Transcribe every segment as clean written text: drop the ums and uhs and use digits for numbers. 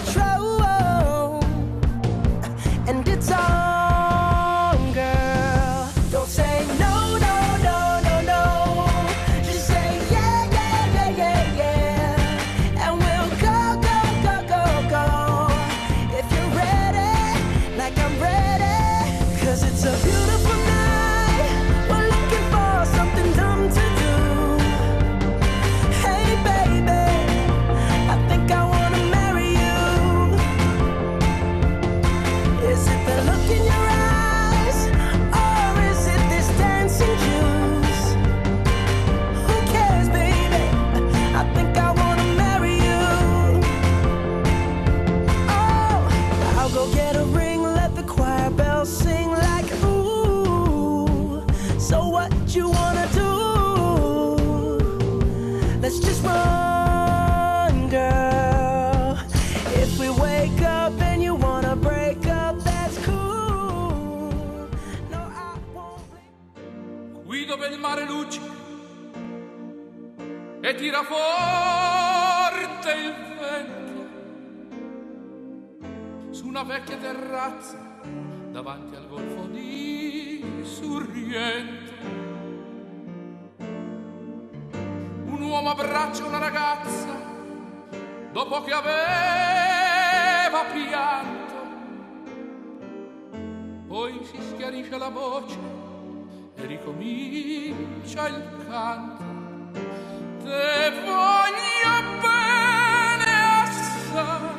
control, and it's on, girl. Don't say no, no, no, no, no. Just say yeah, yeah, yeah, yeah, yeah, and we'll go, go, go, go, go. If you're ready, like I'm ready, 'cause it's a beautiful night. We're looking for something dumb to do. Hey baby, I think I wanna marry you. Is it the look in your eyes, or is it this dancing juice? Who cares, baby? I think I wanna marry you. Oh, I'll go get a ring, let the choir bells sing like ooh. So what you wanna do? Let's just run, girl. If we wake up and you wanna break up, that's cool. No, I won't blame. Qui dove il mare luccica e tira forte il vento, su una vecchia terrazza davanti al golfo di Sorrento, un uomo abbraccia una ragazza dopo che aveva pianto, poi si schiarisce la voce e ricomincia il canto. Te voglio bene assai,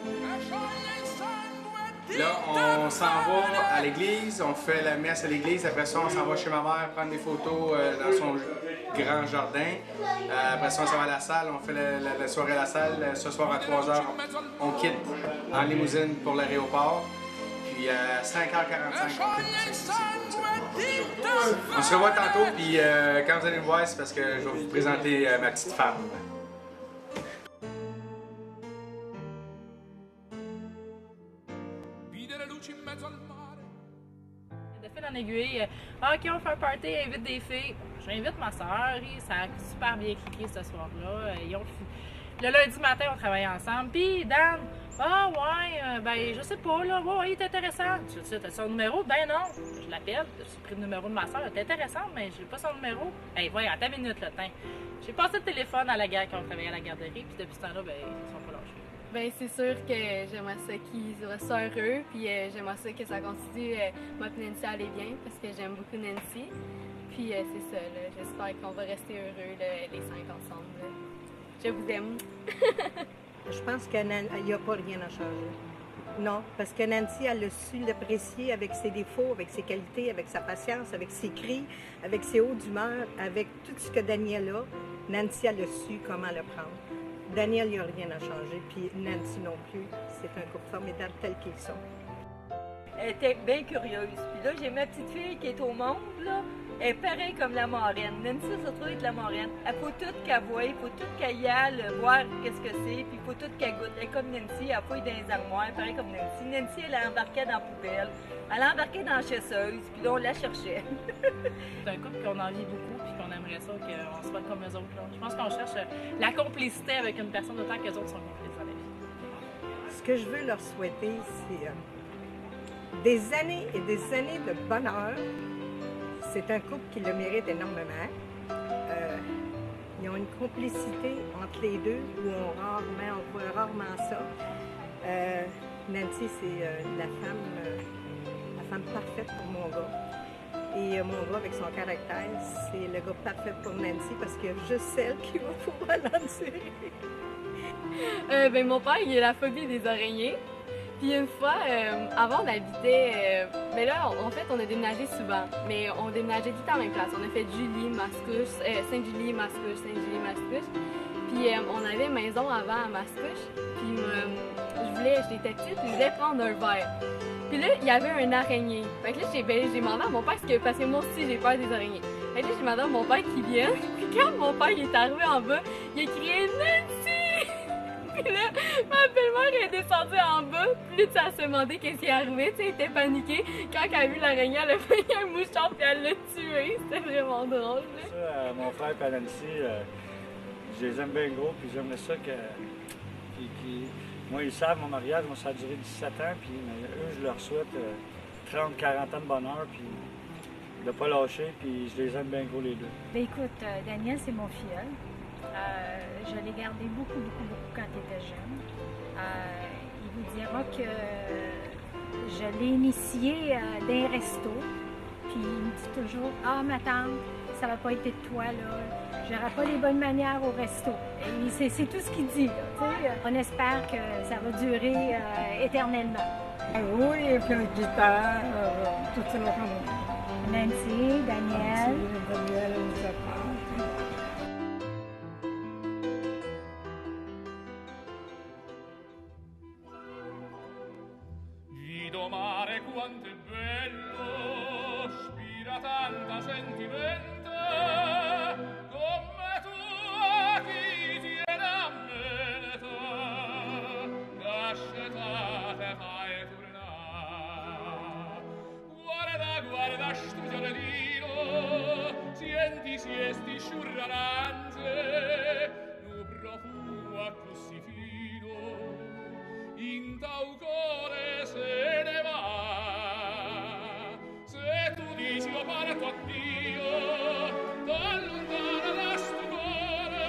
e scioglie il sangue di Là, on s'en va à l'église, on fait la messe à l'église. Après ça, on s'en va chez ma mère prendre des photos dans son grand jardin. Après ça, on s'en va à la salle, on fait la soirée à la salle. Ce soir à 3h, on quitte en limousine pour l'aéroport. Puis à 5h45, on quitte ici. On se revoit tantôt, puis quand vous allez me voir, c'est parce que je vais vous présenter ma petite femme. videre luci in mezzo al mare. De fil en aiguille, ok, on fait un party, invite des filles. J'invite ma soeur, ça a super bien cliqué ce soir-là. Le lundi matin, on travaillait ensemble. Puis Dan, ah ouais, ben je sais pas, là, ouais, il est intéressant. Tu sais, t'as son numéro? Ben non. Je l'appelle, j'ai pris le numéro de ma soeur, elle est intéressante, mais j'ai pas son numéro. Hey, voyons, à ta minute, le temps. J'ai passé le téléphone à la gare quand on travaillait à la garderie, puis depuis ce temps-là, ben, ils sont pas lâchés. Ben c'est sûr que j'aimerais ça qu'ils soient heureux, puis j'aimerais ça que ça continue, moi et Nancy aller bien, parce que j'aime beaucoup Nancy. Puis c'est ça, là, j'espère qu'on va rester heureux, là, les 5 ensemble. Là. Je vous aime. Je pense qu'il n'y a pas rien à changer. Non, parce que Nancy, elle a su l'apprécier avec ses défauts, avec ses qualités, avec sa patience, avec ses cris, avec ses hauts d'humeur, avec tout ce que Daniel a. Nancy, elle a su comment le prendre. Daniel, il n'y a rien à changer, puis Nancy non plus. C'est un couple formidable tel qu'ils sont. Elle était bien curieuse. Puis là, j'ai ma petite fille qui est au monde, là. Elle est pareille comme la marraine. Nancy se retrouve être la marraine. Elle faut tout qu'elle voie, il faut tout qu'elle y aille, voir qu'est-ce que c'est, puis il faut tout qu'elle goûte. Elle est comme Nancy, elle fouille dans les armoires, pareil comme Nancy. Nancy, elle a embarqué dans la poubelle. Elle a embarqué dans la chasseuse, puis là, on la cherchait. C'est un couple qu'on envie beaucoup, puis qu'on aimerait ça, qu'on soit comme eux autres. Là. Je pense qu'on cherche la complicité avec une personne autant que les autres sont complices dans la vie. Ce que je veux leur souhaiter, c'est des années et des années de bonheur. C'est un couple qui le mérite énormément. Ils ont une complicité entre les deux où on voit rarement ça. Nancy, c'est la femme parfaite pour mon gars. Et mon gars, avec son caractère, c'est le gars parfait pour Nancy parce qu'il y a juste celle qui va pouvoir l'endurer. Ben, mon père, il a la phobie des araignées. Puis une fois, avant on habitait, mais là en fait on a déménagé souvent, mais on déménageait tout le temps à la même place. On a fait Julie, Mascouche, Sainte-Julie, Mascouche, Sainte-Julie, Mascouche. Puis on avait une maison avant à Mascouche. Puis j'étais petite, puis je voulais prendre un verre. Puis là, il y avait un araignée. Fait que là, j'ai demandé à mon père, parce que moi aussi j'ai peur des araignées. Fait que là, j'ai demandé à mon père qu'il vienne. Puis quand mon père il est arrivé en bas, il a crié Nancy! Puis là, ma belle-mère est descendue en bas, puis là, elle s'est demandé qu'est-ce qui est arrivé, tu sais, elle était paniquée. Quand elle a vu l'araignée, elle a fait un mouchoir, puis elle l'a tué. C'était vraiment drôle. Ça, mon frère et Nancy, je les aime bien gros, puis j'aimerais ça qu'ils Moi, ils savent, mon mariage, moi, ça a duré 17 ans, puis eux, je leur souhaite 30-40 ans de bonheur, puis de ne pas lâcher, puis je les aime bien gros les deux. Ben écoute, Daniel, c'est mon filleul. Je l'ai gardé beaucoup quand il était jeune. Il vous dira que je l'ai initié d'un resto, puis il me dit toujours « Ah, ma tante, ça va pas être de toi, là. J'aurai pas les bonnes manières au resto. » Et c'est tout ce qu'il dit, là, t'sais. On espère que ça va durer éternellement. Oui, et puis la guitare, tout ça, là, Nancy, Daniel. Daniel, Guido mare quanto è bello, spira tanta sentimento, come tu a chi tiene a meta, lasciate fai tornare. Guarda sto giardino, senti esti sciurranze, nu profumo a così fino, in tau cuore se ne va. Se tu dici io parto a Dio, t'allontana da sto cuore,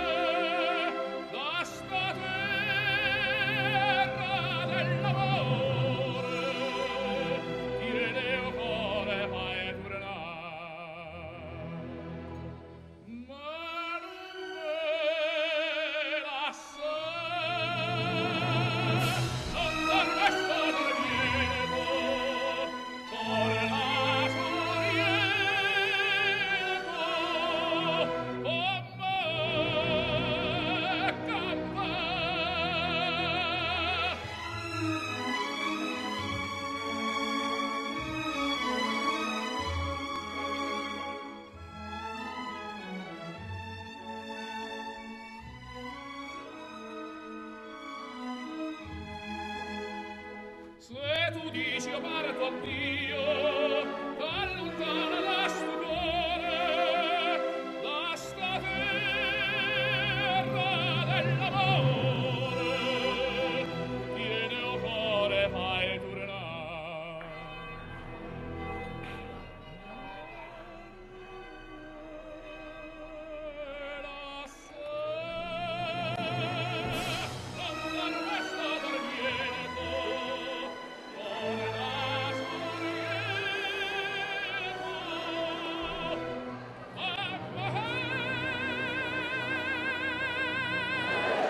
da sta terra dell'amore, tiene o cuore fai tornare. Ma non me la Se tu dici io parto a Dio, t'allontana da sto cuore, da sta terra dell'amore, tiene o cuore fai tornare. La sera, lontano resta dal Vieto,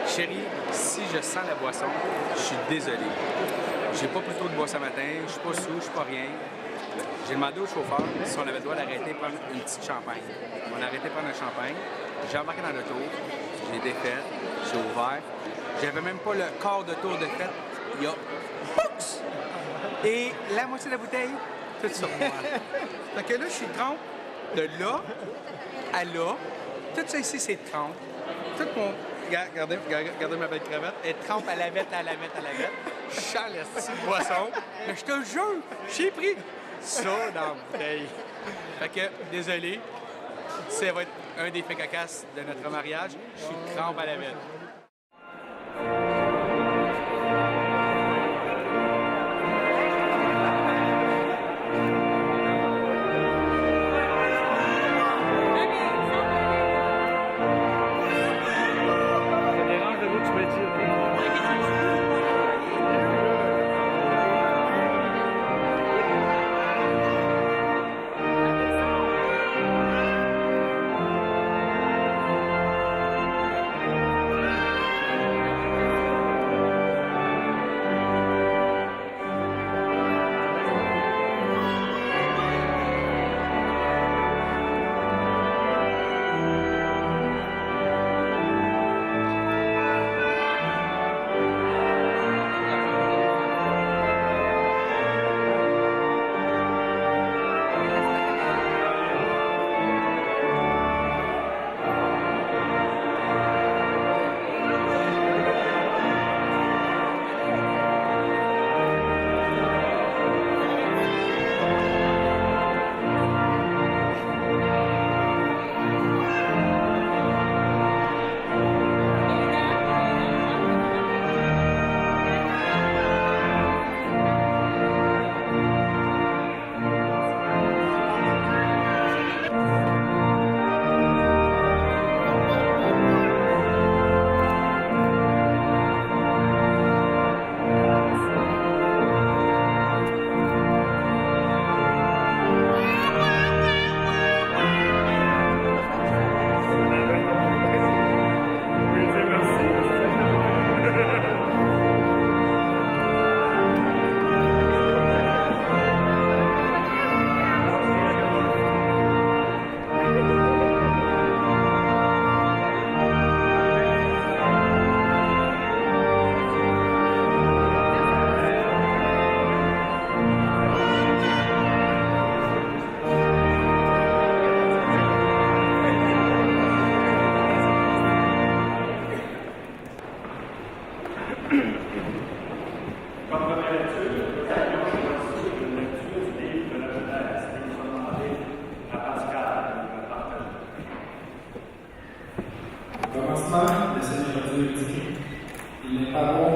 Chérie, si je sens la boisson, je suis désolé. J'ai pas pris trop de boisson ce matin, je suis pas sous, je suis pas rien. J'ai demandé au chauffeur si on avait le droit d'arrêter de prendre une petite champagne. On a arrêté de prendre un champagne. J'ai embarqué dans l'auto, j'ai défait, j'ai ouvert. J'avais même pas le quart de tour de fête. Il y a Pouks! Et la moitié de la bouteille, tout sur moi. Fait que là, je suis trempe de là à là. Tout ça ici, c'est trempe. Tout mon... Regardez ma belle cravate. Elle trempe à la vette, à la vette, à la vette. Je sens la petite boisson. Mais je te jure, j'ai pris ça dans la bouteille. Fait que, désolé, ça va être un des faits cocasses de notre mariage. Je suis trempe à la vette.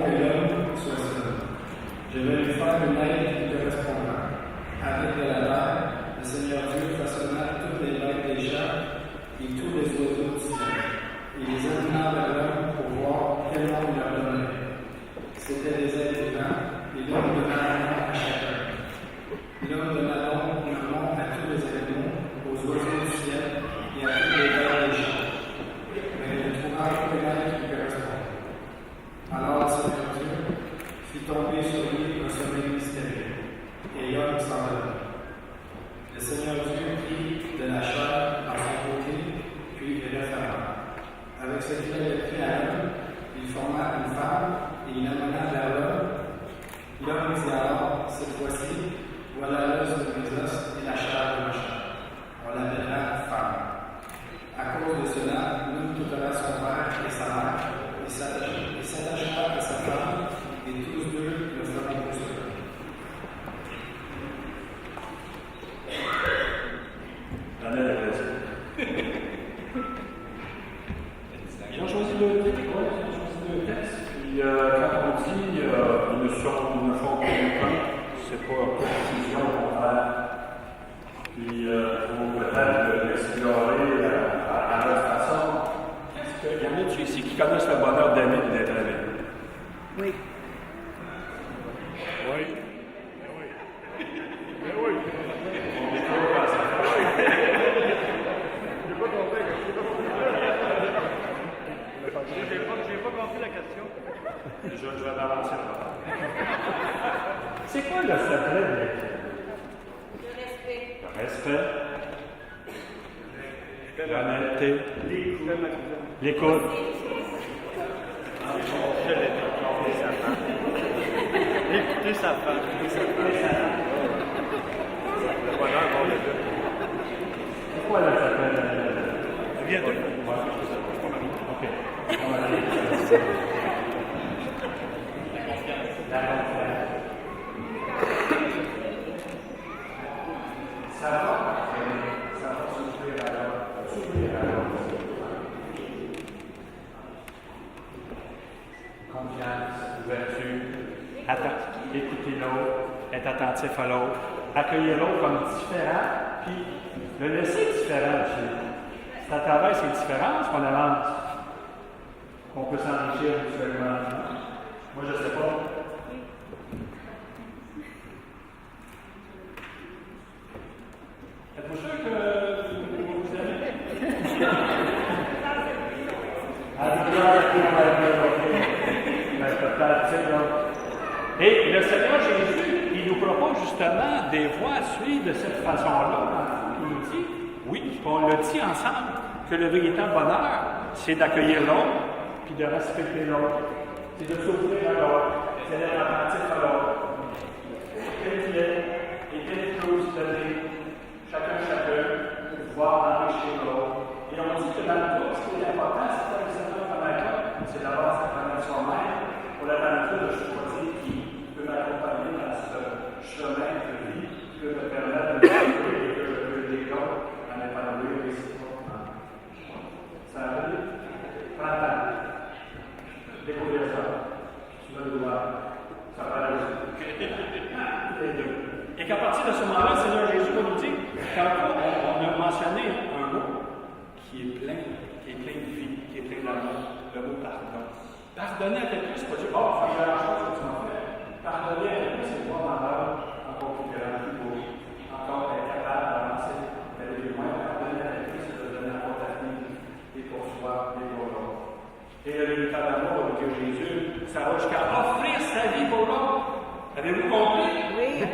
bon que l'homme soit seul. Je vais lui faire une aide qui correspondra. Avec de la terre, le Seigneur Dieu façonna toutes les bêtes des champs et tous les oiseaux du ciel. Il les amena vers l'homme pour voir quel nom il leur donnait. C'étaient des êtres vivants, et l'homme donna un nom à chacun. L'homme donna donc un nom à tous les animaux, aux oiseaux du ciel et à toutes les bêtes des champs. Mais il ne trouva aucun être qui correspondait. Alors le Seigneur Dieu fit tomber sur lui un sommeil mystérieux, et l'homme s'en alla. Le Seigneur Dieu prit de la chair dans son côté, puis il la ferma. Avec ce qu'il avait pris à l'homme, il forma une femme et il l'amena vers l'homme. L'homme dit alors, cette fois-ci, voilà l'os de mes os et la chair de ma chair. On l'appellera femme. À cause de cela, l'homme quittera son père et sa mère et s'attachera à sa femme, et tous deux le feront pour cela. Ils ont choisi deux textes, puis quand on dit ils ne font aucun point, c'est pas précision qu'on fait. Puis il faut peut-être l'explorer à notre façon. Il y en a ici qui connaissent le bonheur d'aimer et d'être aimé? Oui. Oui. Oui. J'ai pas compris la question. Je vais avancer. C'est quoi le secret de l'équilibre? Le respect. L'honnêteté. L'écoute. Écoutez sa femme. Le bonheur, bon, les deux. Pourquoi le secret de l'équilibre? Viens de OK. La confiance. Ça va s'ouvrir à l'autre. Confiance, ouverture, écouter l'autre, être attentif à l'autre, accueillir l'autre comme différent, puis le laisser différent aussi. C'est à travers ces différences qu'on avance, qu'on peut s'enrichir mutuellement. Moi, je ne sais pas. Êtes-vous sûr que vous aimez? Et le Seigneur Jésus, il nous propose justement des voies à suivre de cette façon-là. Il nous dit, oui, on le dit ensemble, que le véritable bonheur, c'est d'accueillir l'autre, puis de respecter l'autre. C'est de s'ouvrir à l'autre, c'est d'être attentif à l'autre. Quel qu'il est, et quelle chose donner, chacun, pour pouvoir enrichir l'autre. Et on dit que dans le tout, ce qui est important, c'est pas nécessairement connaître l'autre, c'est d'abord se connaître soi-même, pour la nature de choisir qui peut m'accompagner dans ce chemin de vie, qui peut me permettre de m'épanouir et que je peux aider l'autre à m'épanouir réciproquement. Ça arrive, prends le temps, découvrir ça, tu vas le voir, ça va aller. Les deux. Et qu'à partir de ce moment-là, le Seigneur Jésus va nous dire, quand on a mentionné un mot qui est plein de vie, qui est plein d'amour, le mot pardon. Pardonner à quelqu'un, c'est pas dire, oh, fais la chose que tu m'as fait. Pardonner à quelqu'un, c'est voir ma mère encore plus grande, plus beau, encore être capable d'avancer, d'aller plus loin. Pardonner à quelqu'un, c'est de donner encore ta vie, et pour soi, et pour l'autre. Et le véritable amour, avec Jésus, ça va jusqu'à offrir sa vie pour l'autre. Avez-vous compris? Oui.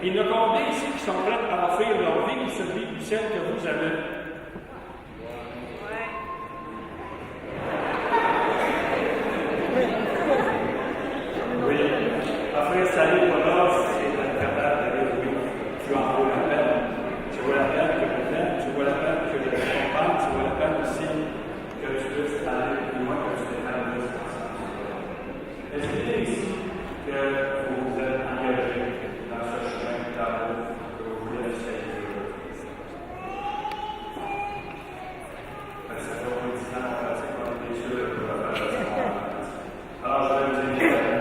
Il y en a combien ici qui sont prêts à offrir leur vie pour celui ou celle que vous avez? Oui. Offrir sa vie pour l'autre, c'est être capable de dire oui. Tu en vaux la peine. Tu vois la peine que je t'aime, tu vois la peine que je t'accompagne, tu vois la peine aussi que tu puisses aller plus loin, que tu t'épanouisses ensemble. Est-ce qu'il est ici que vous êtes engagé dans ce chemin d'amour que vous voulez essayer? Ça fait au moins 10 ans qu'on pratique, on est bien sûr de pouvoir faire ça. Alors, je vais vous inviter à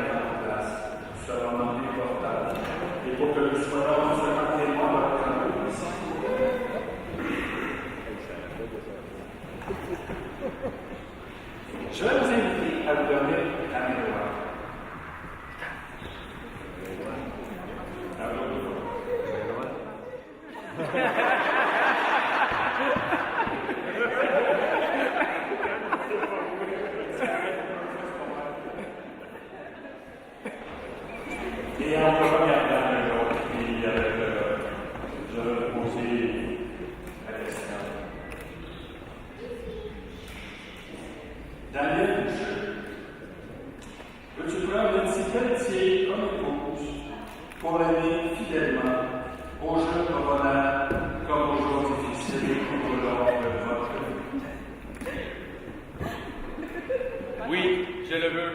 Et en me regardant l'un l'autre, puis je vais poser la question. Daniel Boucher, veux-tu prendre Nancy Pelletier comme épouse pour l'aimer fidèlement aux jours de bonheur comme aux jours difficiles tout au long de votre vie? Oui, je le veux.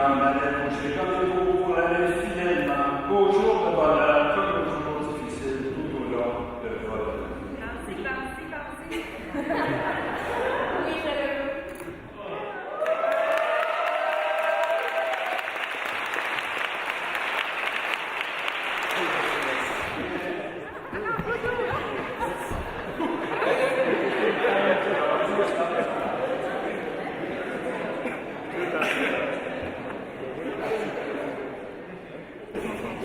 Daniel Boucher comme épouse pour l'aimer fidèlement aux jours de bonheur comme aux jours difficiles tout au long de votre vie. Merci. Oui, je le veux.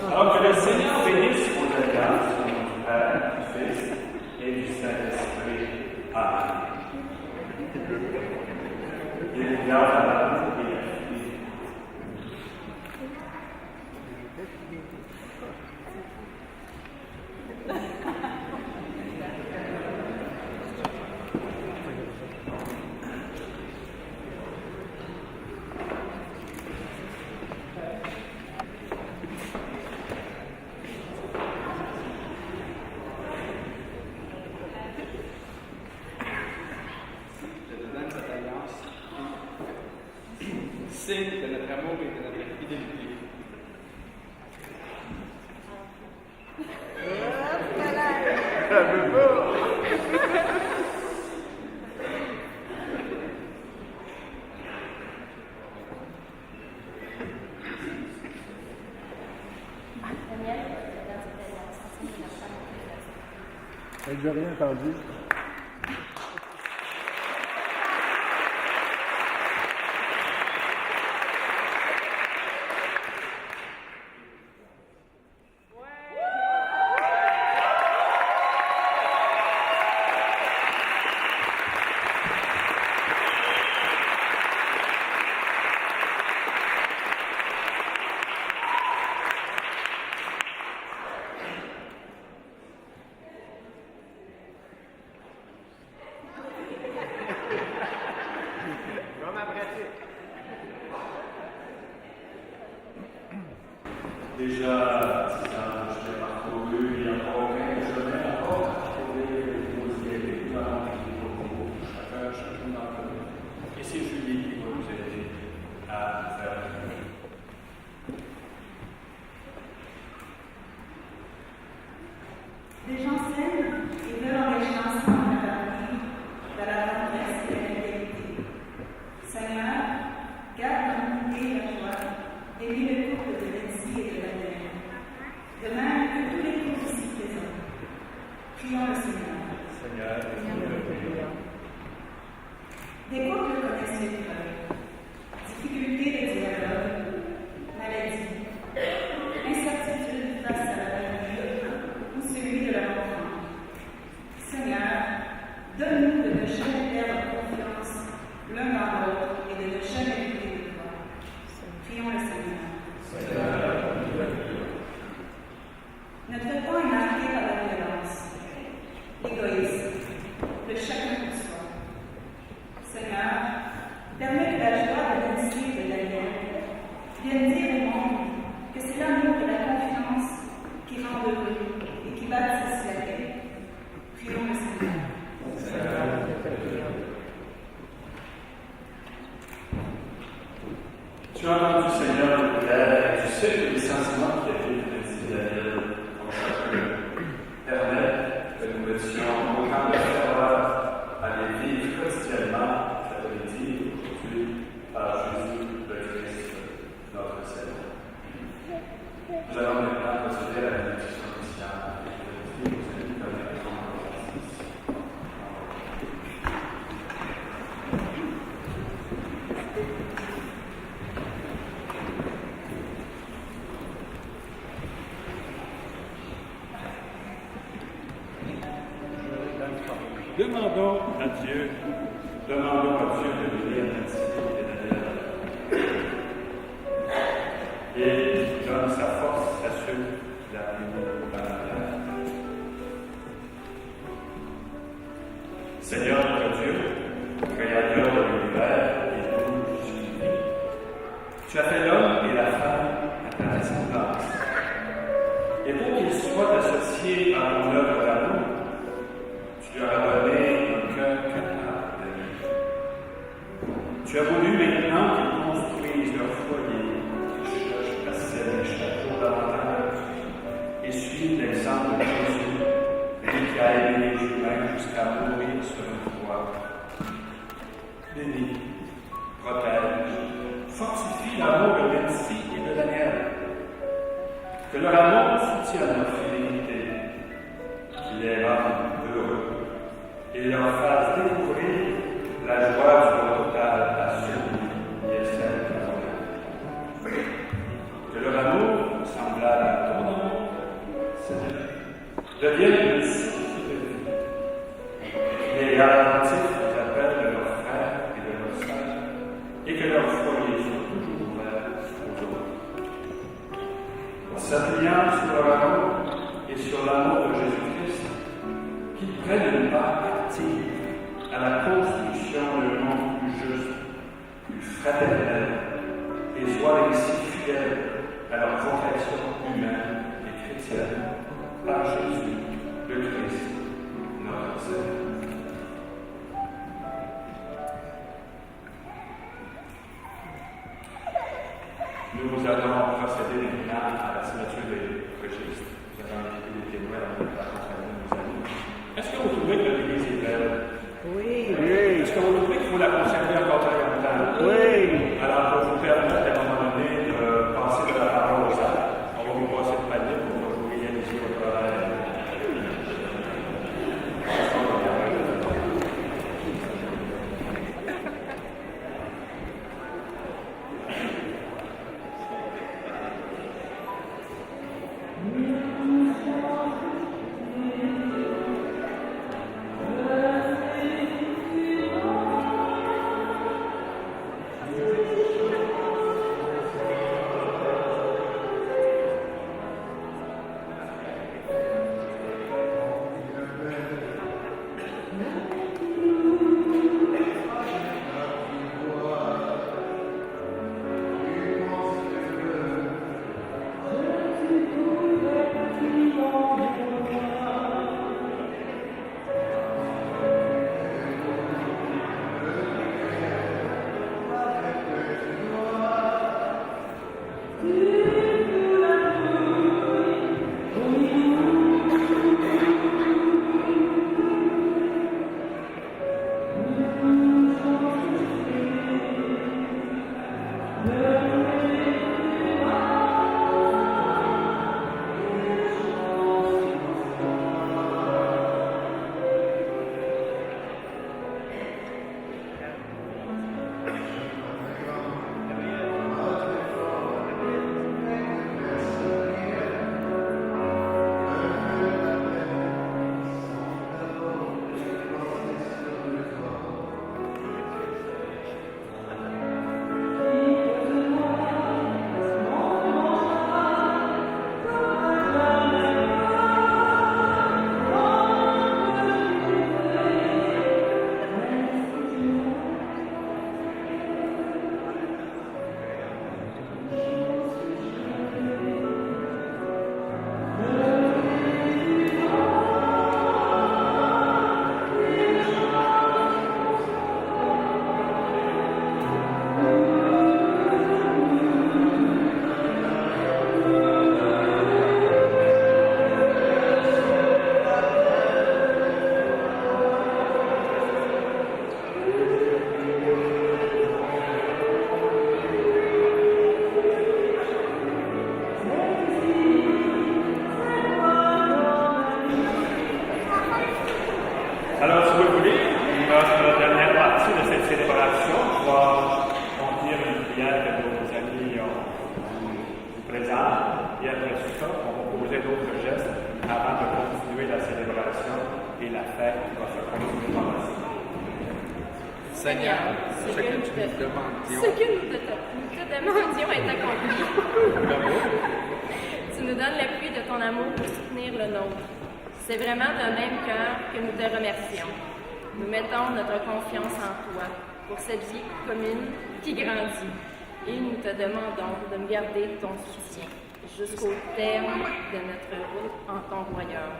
Alors que le Seigneur bénisse vos alliances au nom du Père, du Fils et du Saint-Esprit. Amen. Il garde à l'âme et la fille. Signe de notre amour et de notre fidélité. J'ai rien entendu. Déjà 10 ans, je l'ai parcouru, il y a encore 20 chemins encore à trouver vos idées, nous allons prier pour chacun d'entre nous. Et c'est Julie qui va nous aider à faire le chemin. Des gens s'aiment et veulent engager ensemble dans l'avenir, dans la tendresse et la fidélité. Seigneur, garde l'unité et la joie, et vis le couple de Nancy et de Madeleine. Demandons à Dieu de bénir Nancy et Daniel. Et qui donne sa force à ceux qui arrivent par la terre. Seigneur notre Dieu, Créateur de l'univers et de tout ce qui vit, tu as fait l'homme et la femme à ta ressemblance. Et pour qu'ils soient associés à ton œuvre d'amour, tu leur as donné un cœur capable de vivre. Tu as voulu maintenant qu'ils construisent leur foyer, qu'ils cherchent à s'aimer chaque jour davantage et suivent l'exemple de Jésus, lui qui a aimé les humains jusqu'à mourir sur une croix. Bénis, protège, fortifie l'amour de Nancy et de Daniel. Que leur amour soutienne leur fidélité, qu'il les rende heureux et leur fasse découvrir la joie du don total à celui qui est celle de l'amour. Que leur amour, semblable à ton amour, Seigneur, devienne une source de vie. Les attentifs aux appels de leurs frères et de leurs sœurs, et que leurs foyers soient toujours ouverts aux autres. En s'appuyant sur leur amour et sur l'amour de Jésus-Christ, qu'ils prennent une part active à la construction d'un monde plus juste, plus fraternel, et soient ainsi fidèles à leur vocation humaine et chrétienne par Jésus, le Christ, notre Seigneur. Nous allons procéder maintenant à la signature des registres. Nous avons invité des témoins à accompagner nos amis. Est-ce que vous trouvez que l'Église est belle? Oui. Est-ce que vous trouvez qu'il faut la conserver encore très longtemps? Oui. Alors, on va vous permettre à un moment donné de passer de la parole aux actes. On va vous passer le panier pour que vous réalisiez votre travail. et la fête qui va se continuer par la suite. Seigneur, ce que tu nous demandions. Ce que nous te demandions est accompli. Tu nous donnes l'appui de ton amour pour soutenir le nôtre. C'est vraiment d'un même cœur que nous te remercions. Nous mettons notre confiance en toi pour cette vie commune qui grandit. Et nous te demandons de me garder ton soutien jusqu'au terme de notre route en ton royaume.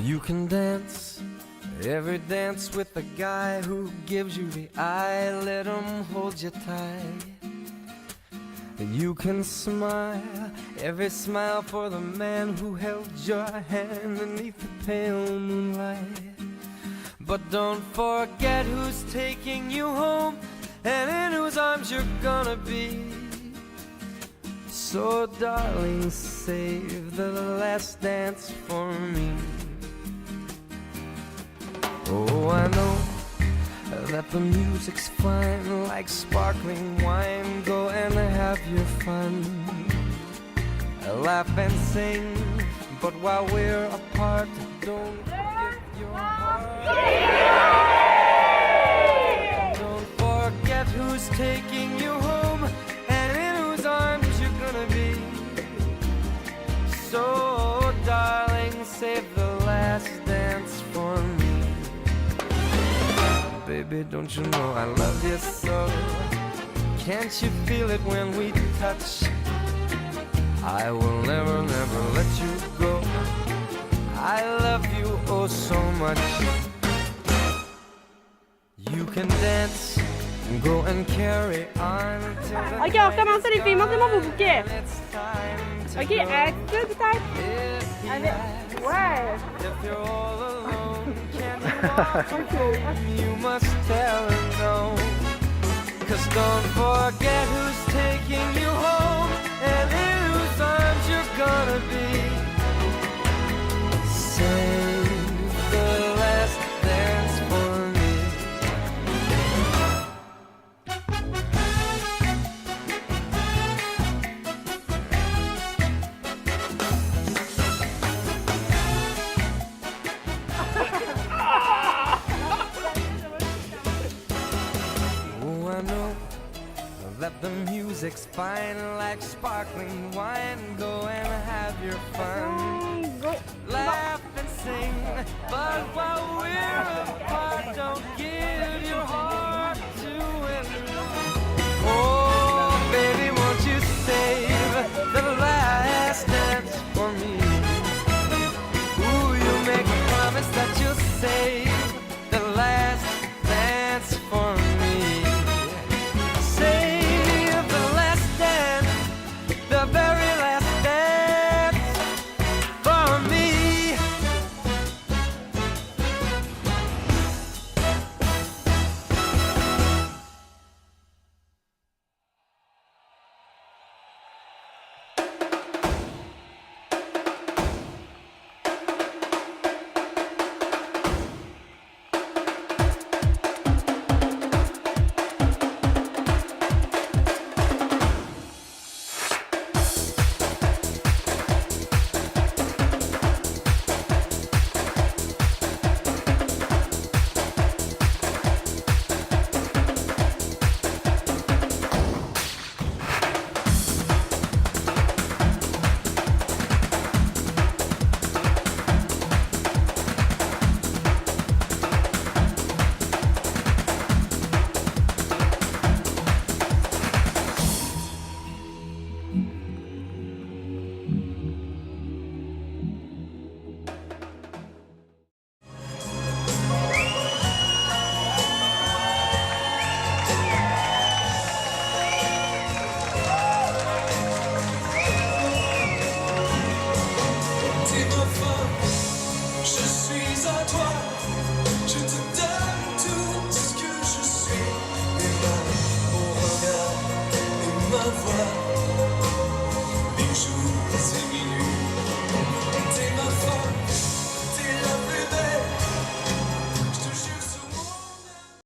You can dance, every dance with the guy who gives you the eye, let him hold you tight. You can smile, every smile for the man who held your hand beneath the pale moonlight. But don't forget who's taking you home and in whose arms you're gonna be. So darling, save the last dance for me. Oh, I know that the music's fine, like sparkling wine. Go and have your fun, laugh and sing. But while we're apart, don't forget your heart. Don't forget who's taking you home and in whose arms you're gonna be. So, darling, save the last dance for me. Baby, don't you know I love you so? Can't you feel it when we touch? I will never, never let you go. I love you oh so much. You can dance, go and carry on till the Ok, on recommence ça les filles, montrez-moi vos bouquets. Ok, attitude peut-être? Avec... Ouais. You must tell her no. 'Cause don't forget who's taking you home and in whose arms you're gonna be. Save the last dance for me. I know that the music's fine, like sparkling wine. Go and have your fun, laugh and sing. But while we're apart, don't give your heart to anyone. Oh, baby, won't you save the last dance for me? Ooh, you make a promise that you'll save the last dance for me. The very last dance for me. revoir.